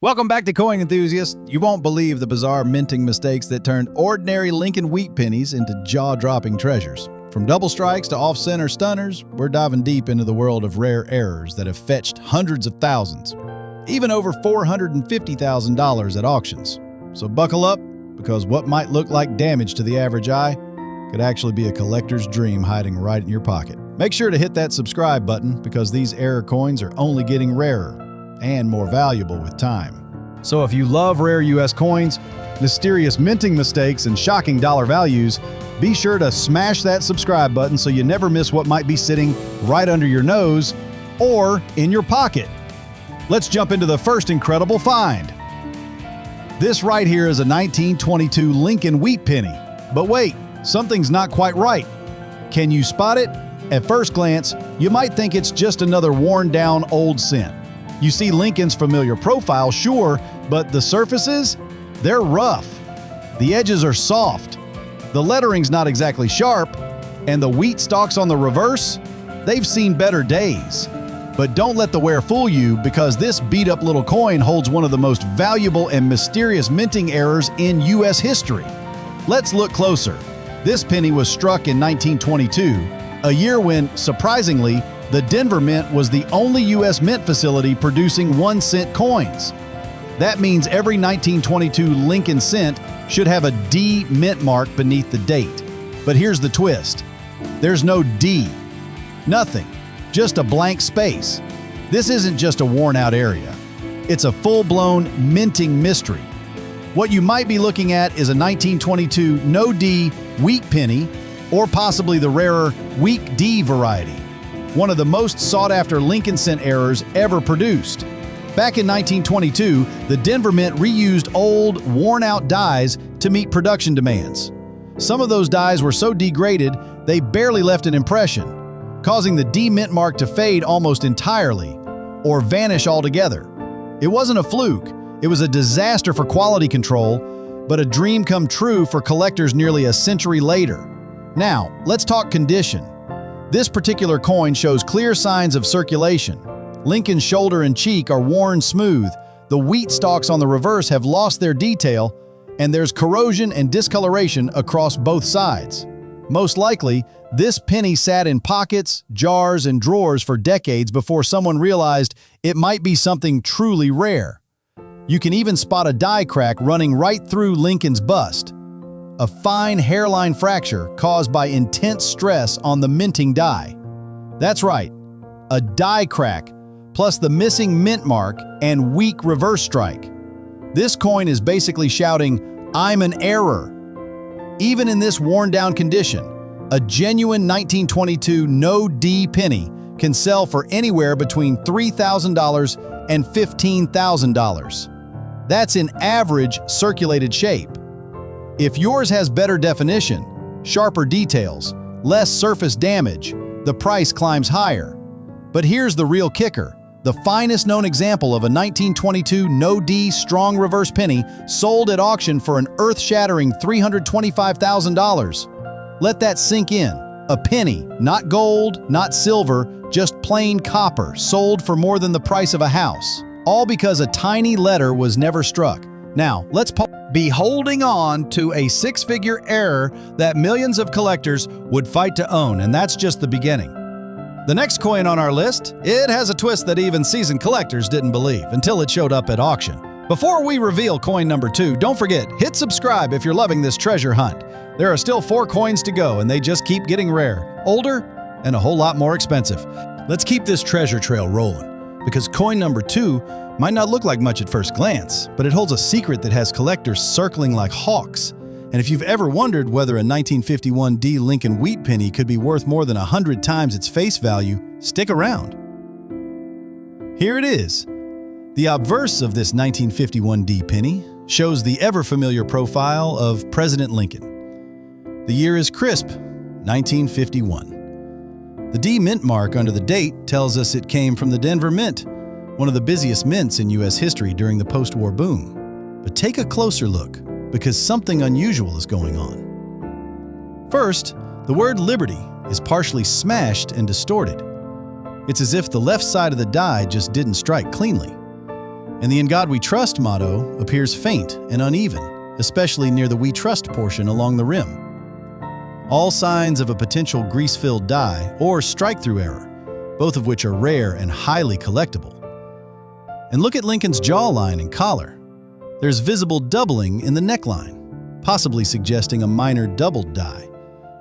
Welcome back to Coin Enthusiast. You won't believe the bizarre minting mistakes that turned ordinary Lincoln Wheat Pennies into jaw-dropping treasures. From double strikes to off-center stunners, we're diving deep into the world of rare errors that have fetched hundreds of thousands, even over $450,000 at auctions. So buckle up, because what might look like damage to the average eye could actually be a collector's dream hiding right in your pocket. Make sure to hit that subscribe button, because these error coins are only getting rarer and more valuable with time. So if you love rare US coins, mysterious minting mistakes, and shocking dollar values, be sure to smash that subscribe button so you never miss what might be sitting right under your nose or in your pocket. Let's jump into the first incredible find. This right here is a 1922 Lincoln Wheat Penny. But wait, something's not quite right. Can you spot it? At first glance, you might think it's just another worn-down old cent. You see Lincoln's familiar profile, sure, but the surfaces? They're rough. The edges are soft. The lettering's not exactly sharp, and the wheat stalks on the reverse? They've seen better days. But don't let the wear fool you, because this beat-up little coin holds one of the most valuable and mysterious minting errors in U.S. history. Let's look closer. This penny was struck in 1922, a year when, surprisingly, the Denver Mint was the only U.S. mint facility producing 1-cent coins. That means every 1922 Lincoln cent should have a D mint mark beneath the date. But here's the twist. There's no D. Nothing. Just a blank space. This isn't just a worn-out area. It's a full-blown minting mystery. What you might be looking at is a 1922 no D Wheat Penny, or possibly the rarer Weak D variety, one of the most sought-after Lincoln cent errors ever produced. Back in 1922, the Denver Mint reused old, worn-out dies to meet production demands. Some of those dies were so degraded, they barely left an impression, causing the D mint mark to fade almost entirely, or vanish altogether. It wasn't a fluke. It was a disaster for quality control, but a dream come true for collectors nearly a century later. Now, let's talk condition. This particular coin shows clear signs of circulation. Lincoln's shoulder and cheek are worn smooth, the wheat stalks on the reverse have lost their detail, and there's corrosion and discoloration across both sides. Most likely, this penny sat in pockets, jars, and drawers for decades before someone realized it might be something truly rare. You can even spot a die crack running right through Lincoln's bust, a fine hairline fracture caused by intense stress on the minting die. That's right, a die crack, plus the missing mint mark and weak reverse strike. This coin is basically shouting, "I'm an error." Even in this worn-down condition, a genuine 1922 no D penny can sell for anywhere between $3,000 and $15,000. That's in average circulated shape. If yours has better definition, sharper details, less surface damage, the price climbs higher. But here's the real kicker. The finest known example of a 1922 no D strong reverse penny sold at auction for an earth-shattering $325,000. Let that sink in. A penny, not gold, not silver, just plain copper, sold for more than the price of a house. All because a tiny letter was never struck. Now, let's be holding on to a six-figure error that millions of collectors would fight to own, and that's just the beginning. The next coin on our list, it has a twist that even seasoned collectors didn't believe until it showed up at auction. Before we reveal coin number 2, don't forget, hit subscribe if you're loving this treasure hunt. There are still 4 coins to go, and they just keep getting rare, older, and a whole lot more expensive. Let's keep this treasure trail rolling, because coin number 2 might not look like much at first glance, but it holds a secret that has collectors circling like hawks. And if you've ever wondered whether a 1951 D Lincoln Wheat Penny could be worth more than 100 times its face value, stick around. Here it is. The obverse of this 1951 D penny shows the ever-familiar profile of President Lincoln. The year is crisp, 1951. The D mint mark under the date tells us it came from the Denver Mint, one of the busiest mints in U.S. history during the post-war boom. But take a closer look, because something unusual is going on. First, the word Liberty is partially smashed and distorted. It's as if the left side of the die just didn't strike cleanly. And the "In God We Trust" motto appears faint and uneven, especially near the "We Trust" portion along the rim. All signs of a potential grease-filled die or strike-through error, both of which are rare and highly collectible. And look at Lincoln's jawline and collar. There's visible doubling in the neckline, possibly suggesting a minor doubled die,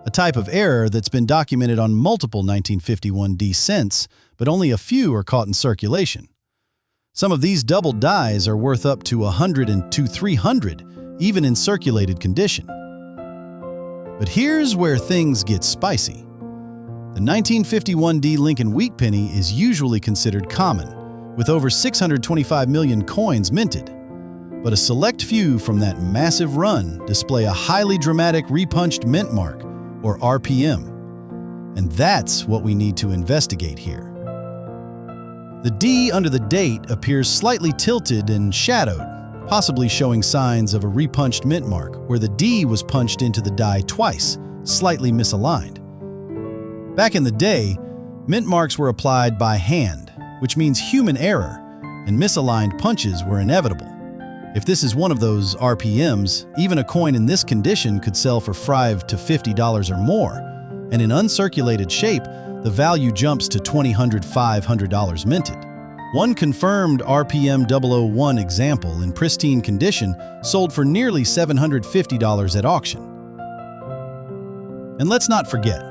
a type of error that's been documented on multiple 1951 D cents, but only a few are caught in circulation. Some of these doubled dies are worth up to $100 and to $300, even in circulated condition. But here's where things get spicy. The 1951 D Lincoln Wheat Penny is usually considered common, with over 625 million coins minted. But a select few from that massive run display a highly dramatic repunched mint mark, or RPM. And that's what we need to investigate here. The D under the date appears slightly tilted and shadowed, possibly showing signs of a repunched mint mark, where the D was punched into the die twice, slightly misaligned. Back in the day, mint marks were applied by hand, which means human error, and misaligned punches were inevitable. If this is one of those RPMs, even a coin in this condition could sell for $5 to $50 or more, and in uncirculated shape, the value jumps to $200, $500 minted. One confirmed RPM 001 example in pristine condition sold for nearly $750 at auction. And let's not forget,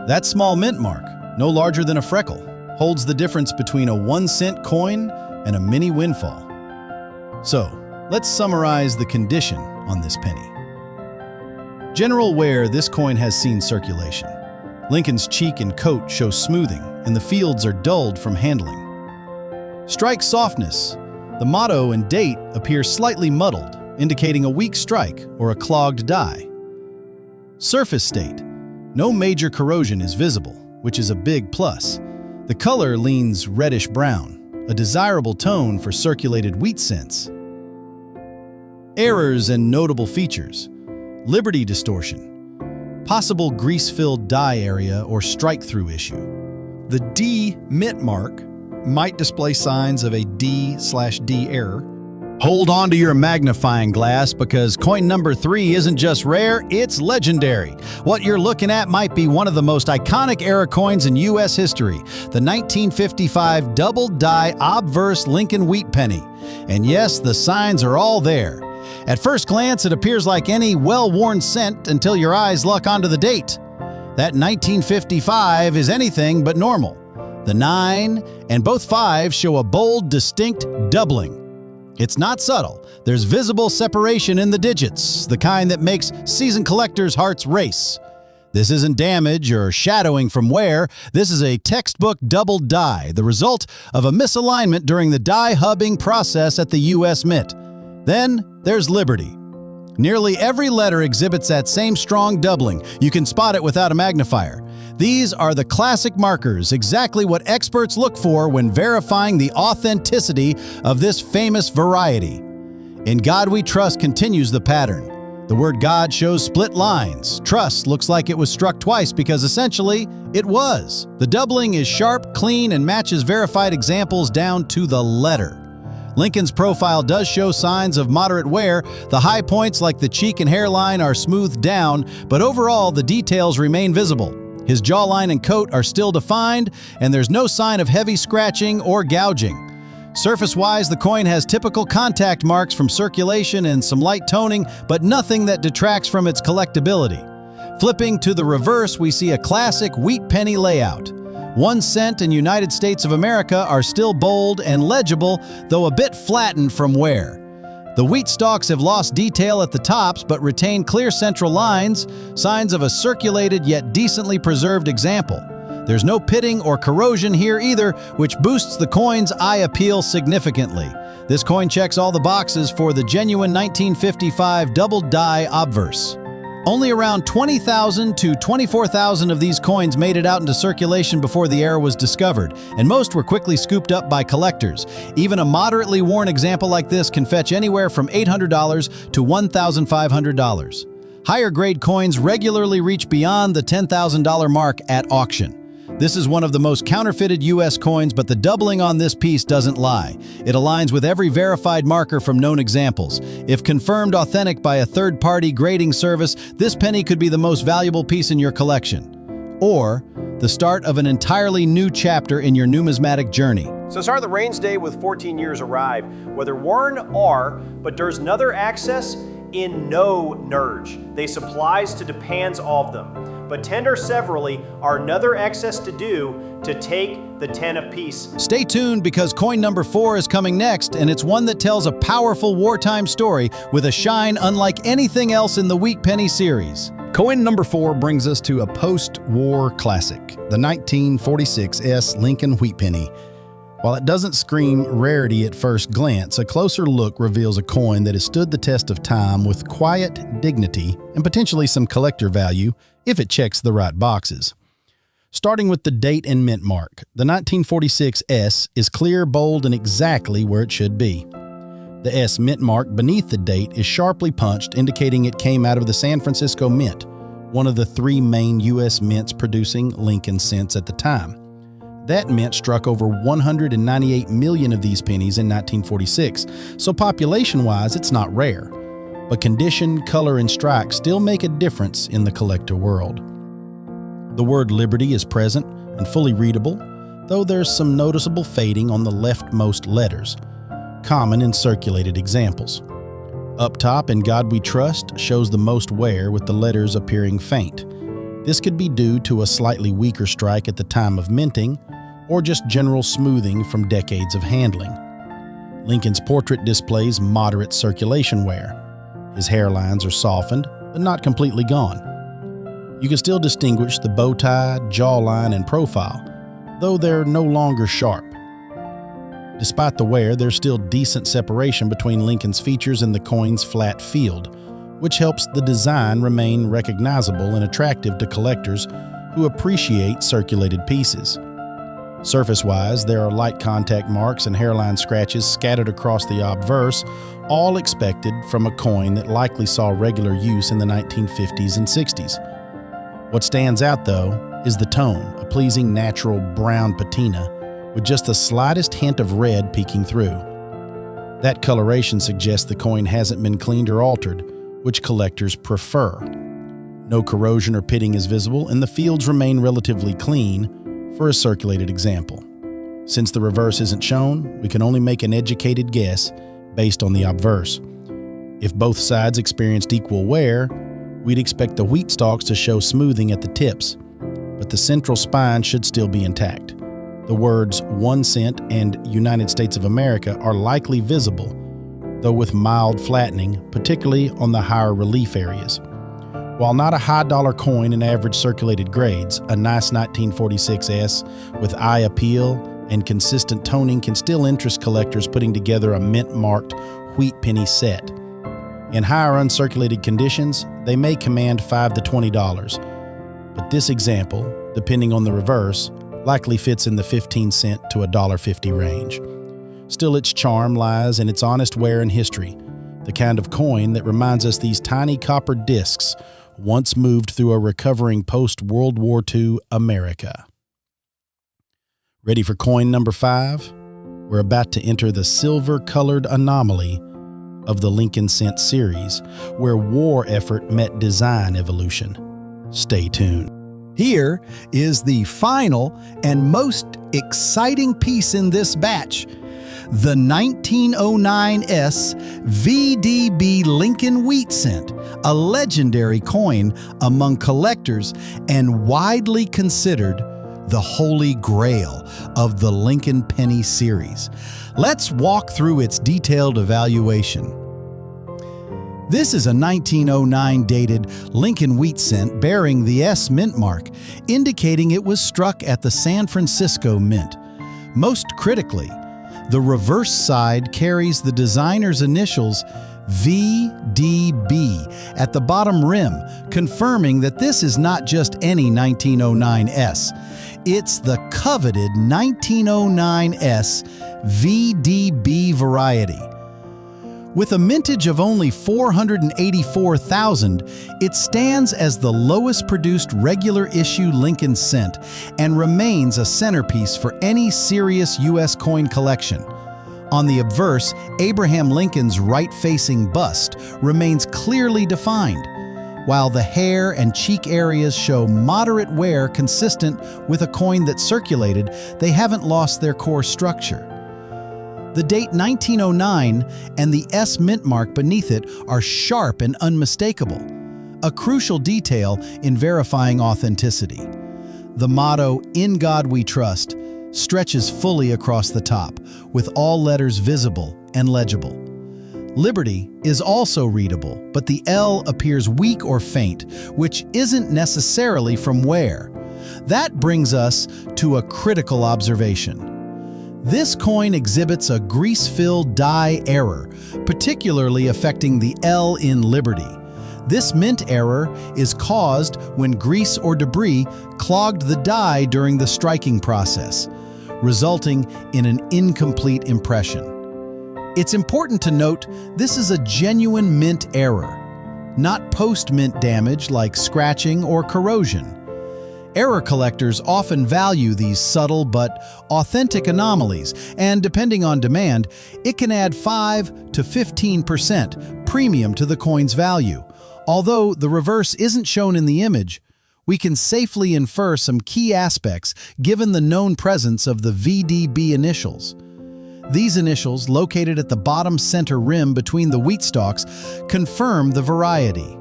that small mint mark, no larger than a freckle, holds the difference between a 1-cent coin and a mini windfall. So, let's summarize the condition on this penny. General wear: this coin has seen circulation. Lincoln's cheek and coat show smoothing, and the fields are dulled from handling. Strike softness: the motto and date appear slightly muddled, indicating a weak strike or a clogged die. Surface state: no major corrosion is visible, which is a big plus. The color leans reddish-brown, a desirable tone for circulated wheat cents. Errors and notable features: liberty distortion, possible grease-filled die area or strike-through issue. The D mint mark might display signs of a D/D error. Hold on to your magnifying glass, because coin number 3 isn't just rare, it's legendary. What you're looking at might be one of the most iconic era coins in U.S. history, the 1955 double-die obverse Lincoln Wheat Penny. And yes, the signs are all there. At first glance, it appears like any well-worn cent until your eyes lock onto the date. That 1955 is anything but normal. The 9 and both 5 show a bold, distinct doubling. It's not subtle. There's visible separation in the digits, the kind that makes seasoned collectors' hearts race. This isn't damage or shadowing from wear. This is a textbook double die, the result of a misalignment during the die hubbing process at the U.S. Mint. Then there's liberty. Nearly every letter exhibits that same strong doubling. You can spot it without a magnifier. These are the classic markers, exactly what experts look for when verifying the authenticity of this famous variety. In God We Trust continues the pattern. The word God shows split lines. Trust looks like it was struck twice because essentially it was. The doubling is sharp, clean, and matches verified examples down to the letter. Lincoln's profile does show signs of moderate wear. The high points like the cheek and hairline are smoothed down, but overall the details remain visible. His jawline and coat are still defined, and there's no sign of heavy scratching or gouging. Surface-wise, the coin has typical contact marks from circulation and some light toning, but nothing that detracts from its collectability. Flipping to the reverse, we see a classic wheat penny layout. 1 cent and United States of America are still bold and legible, though a bit flattened from wear. The wheat stalks have lost detail at the tops but retain clear central lines, signs of a circulated yet decently preserved example. There's no pitting or corrosion here either, which boosts the coin's eye appeal significantly. This coin checks all the boxes for the genuine 1955 double die obverse. Only around 20,000 to 24,000 of these coins made it out into circulation before the error was discovered, and most were quickly scooped up by collectors. Even a moderately worn example like this can fetch anywhere from $800 to $1,500. Higher grade coins regularly reach beyond the $10,000 mark at auction. This is one of the most counterfeited U.S. coins, but the doubling on this piece doesn't lie. It aligns with every verified marker from known examples. If confirmed authentic by a third-party grading service, this penny could be the most valuable piece in your collection. Or the start of an entirely new chapter in your numismatic journey. So start the Rains Day with 14 years arrive, whether worn are, but there's another access in no nurge. They supplies to depends of them, but tender severally are another excess to do to take the 10 apiece. Stay tuned because coin number 4 is coming next, and it's one that tells a powerful wartime story with a shine unlike anything else in the Wheat Penny series. Coin number 4 brings us to a post-war classic, the 1946 Lincoln Wheat Penny. While it doesn't scream rarity at first glance, a closer look reveals a coin that has stood the test of time with quiet dignity and potentially some collector value if it checks the right boxes. Starting with the date and mint mark, the 1946 S is clear, bold, and exactly where it should be. The S mint mark beneath the date is sharply punched, indicating it came out of the San Francisco Mint, one of the 3 main U.S. mints producing Lincoln cents at the time. That mint struck over 198 million of these pennies in 1946, so population-wise it's not rare. But condition, color, and strike still make a difference in the collector world. The word Liberty is present and fully readable, though there's some noticeable fading on the leftmost letters, common in circulated examples. Up top, In God We Trust shows the most wear with the letters appearing faint. This could be due to a slightly weaker strike at the time of minting, or just general smoothing from decades of handling. Lincoln's portrait displays moderate circulation wear. His hairlines are softened, but not completely gone. You can still distinguish the bow tie, jawline, and profile, though they're no longer sharp. Despite the wear, there's still decent separation between Lincoln's features and the coin's flat field, which helps the design remain recognizable and attractive to collectors who appreciate circulated pieces. Surface-wise, there are light contact marks and hairline scratches scattered across the obverse, all expected from a coin that likely saw regular use in the 1950s and 60s. What stands out, though, is the tone, a pleasing natural brown patina with just the slightest hint of red peeking through. That coloration suggests the coin hasn't been cleaned or altered, which collectors prefer. No corrosion or pitting is visible, and the fields remain relatively clean for a circulated example. Since the reverse isn't shown, we can only make an educated guess based on the obverse. If both sides experienced equal wear, we'd expect the wheat stalks to show smoothing at the tips, but the central spine should still be intact. The words 1 cent and United States of America are likely visible, though with mild flattening, particularly on the higher relief areas. While not a high-dollar coin in average circulated grades, a nice 1946 S with eye appeal and consistent toning can still interest collectors putting together a mint-marked wheat penny set. In higher uncirculated conditions, they may command $5 to $20, but this example, depending on the reverse, likely fits in the 15 cent to $1.50 range. Still, its charm lies in its honest wear and history, the kind of coin that reminds us these tiny copper discs once moved through a recovering post-World War II America. Ready for coin number 5? We're about to enter the silver-colored anomaly of the Lincoln Cent series, where war effort met design evolution. Stay tuned. Here is the final and most exciting piece in this batch, the 1909 S VDB Lincoln Wheat Cent, a legendary coin among collectors and widely considered the holy grail of the Lincoln Penny series. Let's walk through its detailed evaluation. This is a 1909 dated Lincoln Wheat Cent bearing the S mint mark, indicating it was struck at the San Francisco Mint. Most critically, the reverse side carries the designer's initials VDB at the bottom rim, confirming that this is not just any 1909 S. It's the coveted 1909 S VDB variety. With a mintage of only 484,000, it stands as the lowest produced regular issue Lincoln cent and remains a centerpiece for any serious U.S. coin collection. On the obverse, Abraham Lincoln's right-facing bust remains clearly defined, while the hair and cheek areas show moderate wear consistent with a coin that circulated. They haven't lost their core structure. The date 1909 and the S mint mark beneath it are sharp and unmistakable, a crucial detail in verifying authenticity. The motto, "In God We Trust," stretches fully across the top, with all letters visible and legible. Liberty is also readable, but the L appears weak or faint, which isn't necessarily from wear. That brings us to a critical observation. This coin exhibits a grease-filled die error, particularly affecting the L in Liberty. This mint error is caused when grease or debris clogged the die during the striking process, resulting in an incomplete impression. It's important to note this is a genuine mint error, not post-mint damage like scratching or corrosion. Error collectors often value these subtle but authentic anomalies, and depending on demand, it can add 5 to 15% premium to the coin's value. Although the reverse isn't shown in the image, we can safely infer some key aspects given the known presence of the VDB initials. These initials, located at the bottom center rim between the wheat stalks, confirm the variety.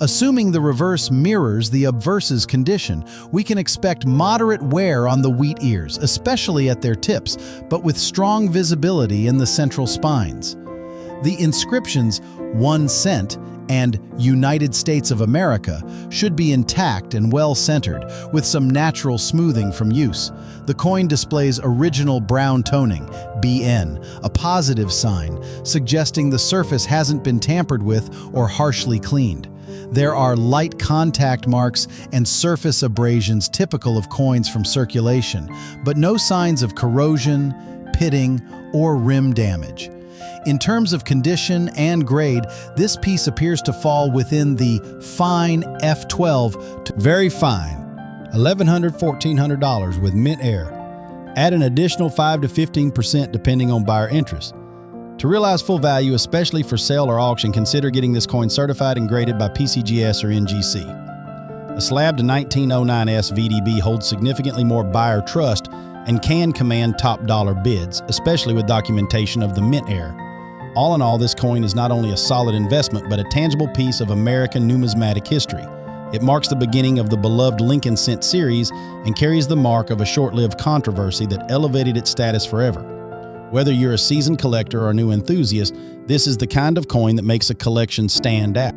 Assuming the reverse mirrors the obverse's condition, we can expect moderate wear on the wheat ears, especially at their tips, but with strong visibility in the central spines. The inscriptions 1 cent and United States of America should be intact and well-centered, with some natural smoothing from use. The coin displays original brown toning, BN, a positive sign, suggesting the surface hasn't been tampered with or harshly cleaned. There are light contact marks and surface abrasions typical of coins from circulation, but no signs of corrosion, pitting, or rim damage. In terms of condition and grade, this piece appears to fall within the fine F12 to Very fine, $1,100, $1,400 with mint air. Add an additional 5 to 15% depending on buyer interest. To realize full value, especially for sale or auction, consider getting this coin certified and graded by PCGS or NGC. A slab to 1909S VDB holds significantly more buyer trust and can command top dollar bids, especially with documentation of the mint air. All in all, this coin is not only a solid investment, but a tangible piece of American numismatic history. It marks the beginning of the beloved Lincoln cent series and carries the mark of a short-lived controversy that elevated its status forever. Whether you're a seasoned collector or a new enthusiast, this is the kind of coin that makes a collection stand out.